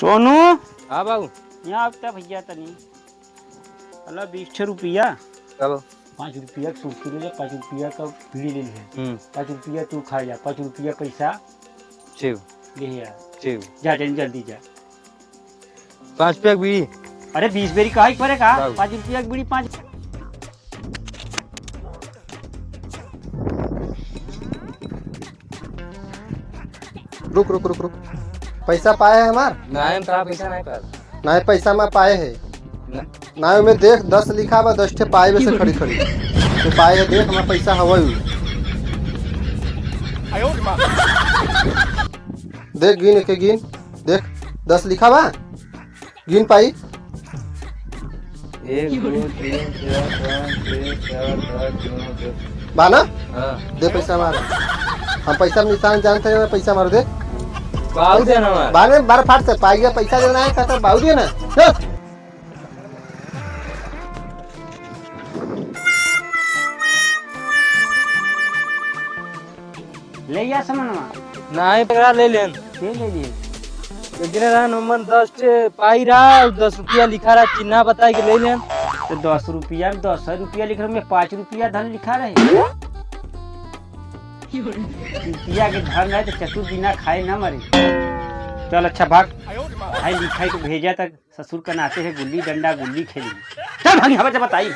सोनू हाँ बाबू यहाँ आपका भैया तनी अल्लाह 20 रुपया चलो 5 रुपया सूखी ले 5 रुपया का बीड़ी ले ले 5 रुपया तू खा जा 5 रुपया पैसा शिव ले यार शिव जा जल्दी जा 5 रुपया बीड़ी। अरे 20 बेरी का ही पड़ेगा बाबू। 5 रुपया की बीड़ी 5 रुक रुक रुक रुक पैसा पाए है हमार नहीं तारा पैसा नहीं पाल नहीं पैसा मैं पाए है ना में देख 10 लिखा बा 10 ठे पाए में से खड़ी खड़ी तो पाए है देख हमारा पैसा हवाई देख गिन के गिन देख 10 लिखा बा गिन पाई 1 2 3 4 5 6 7 8 9 10। बा ना हाँ दे पैसा हमारा हम पैसा में निशान जानते हैं पैसा मार दे बाबू देना हमारा बाद में बार फाट से पाई गया पैसा देना है कहता बाबू दिए ना चल। ले जा सामानवा नहीं पकड़ा ले लेन ले ले लिए लेकिन रहा नंबर 10 टे पाई रहा 10 रुपया लिखा रहा चिन्ह बताई के ले लेन तो 10 रुपया में 10 रुपया लिख रहे में 5 रुपया धन लिखा रहे रुपया के धन है तो चतुर बिना खाए ना मरे। चल अच्छा भाग भाई लिखाई को भेजा तक ससुर का नाते है गुल्ली डंडा गुल्ली खेली चल भागी हमें बताई।